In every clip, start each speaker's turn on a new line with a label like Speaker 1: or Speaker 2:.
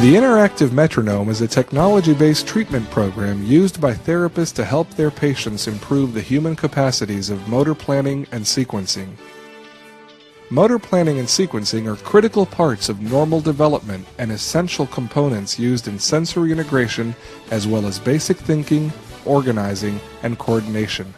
Speaker 1: The Interactive Metronome is a technology-based treatment program used by therapists to help their patients improve the human capacities of motor planning and sequencing. Motor planning and sequencing are critical parts of normal development and essential components used in sensory integration as well as basic thinking, organizing, and coordination.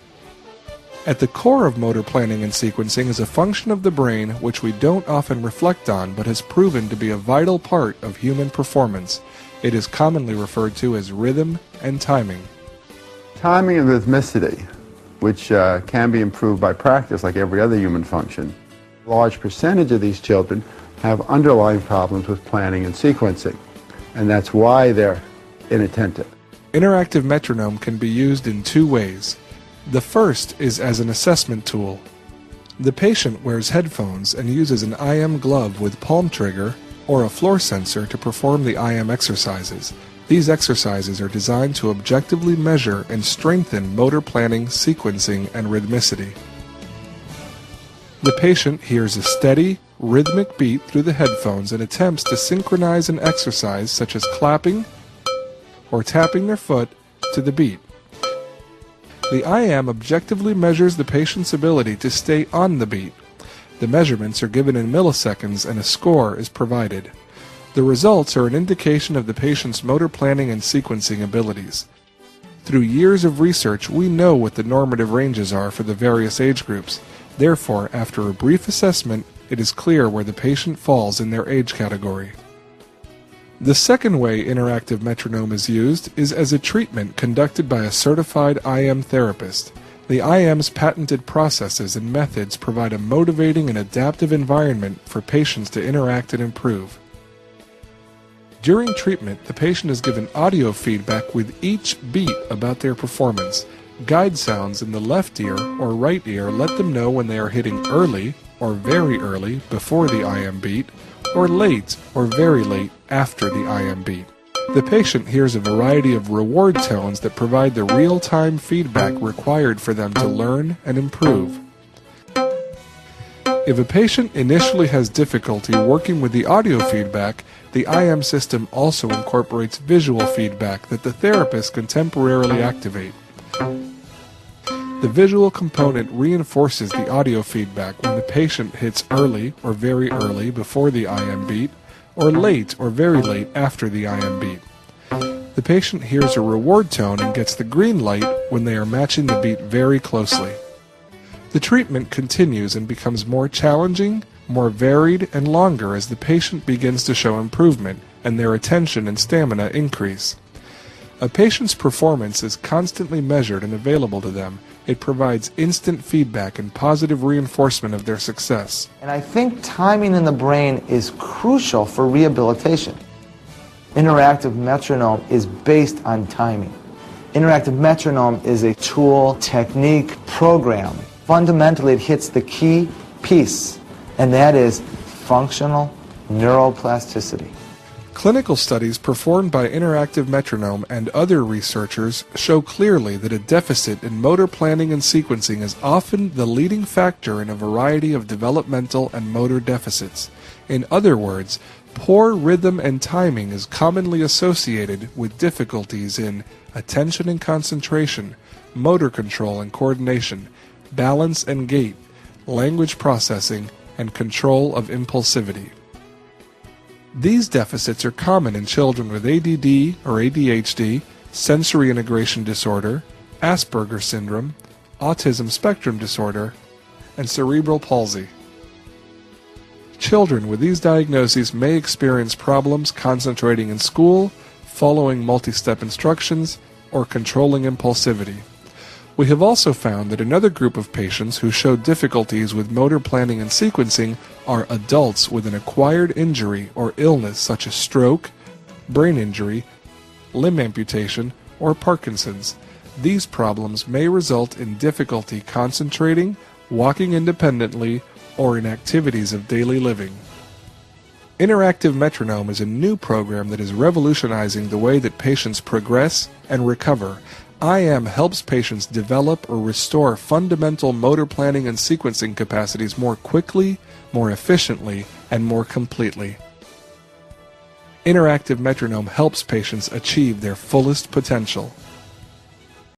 Speaker 1: At the core of motor planning and sequencing is a function of the brain which we don't often reflect on but has proven to be a vital part of human performance. It is commonly referred to as rhythm and timing.
Speaker 2: Timing and rhythmicity, which can be improved by practice like every other human function. A large percentage of these children have underlying problems with planning and sequencing, and that's why they're inattentive.
Speaker 1: Interactive metronome can be used in two ways. The first is as an assessment tool. The patient wears headphones and uses an IM glove with palm trigger or a floor sensor to perform the IM exercises. These exercises are designed to objectively measure and strengthen motor planning, sequencing, and rhythmicity. The patient hears a steady, rhythmic beat through the headphones and attempts to synchronize an exercise such as clapping or tapping their foot to the beat. The IM objectively measures the patient's ability to stay on the beat. The measurements are given in milliseconds and a score is provided. The results are an indication of the patient's motor planning and sequencing abilities. Through years of research, we know what the normative ranges are for the various age groups. Therefore, after a brief assessment, it is clear where the patient falls in their age category. The second way interactive metronome is used is as a treatment conducted by a certified IM therapist. The IM's patented processes and methods provide a motivating and adaptive environment for patients to interact and improve. During treatment, the patient is given audio feedback with each beat about their performance. Guide sounds in the left ear or right ear let them know when they are hitting early or very early before the IM beat, or late or very late after the IM beat. The patient hears a variety of reward tones that provide the real-time feedback required for them to learn and improve. If a patient initially has difficulty working with the audio feedback, the IM system also incorporates visual feedback that the therapist can temporarily activate. The visual component reinforces the audio feedback when the patient hits early or very early before the IM beat, or late or very late after the IM beat. The patient hears a reward tone and gets the green light when they are matching the beat very closely. The treatment continues and becomes more challenging, more varied, and longer as the patient begins to show improvement and their attention and stamina increase. A patient's performance is constantly measured and available to them. It provides instant feedback and positive reinforcement of their success.
Speaker 3: And I think timing in the brain is crucial for rehabilitation. Interactive metronome is based on timing. Interactive metronome is a tool, technique, program. Fundamentally, it hits the key piece, and that is functional neuroplasticity.
Speaker 1: Clinical studies performed by Interactive Metronome and other researchers show clearly that a deficit in motor planning and sequencing is often the leading factor in a variety of developmental and motor deficits. In other words, poor rhythm and timing is commonly associated with difficulties in attention and concentration, motor control and coordination, balance and gait, language processing, and control of impulsivity. These deficits are common in children with ADD or ADHD, sensory integration disorder, Asperger's syndrome, autism spectrum disorder, and cerebral palsy. Children with these diagnoses may experience problems concentrating in school, following multi-step instructions, or controlling impulsivity. We have also found that another group of patients who show difficulties with motor planning and sequencing are adults with an acquired injury or illness such as stroke, brain injury, limb amputation, or Parkinson's. These problems may result in difficulty concentrating, walking independently, or in activities of daily living. Interactive Metronome is a new program that is revolutionizing the way that patients progress and recover. IM helps patients develop or restore fundamental motor planning and sequencing capacities more quickly, more efficiently, and more completely. Interactive metronome helps patients achieve their fullest potential.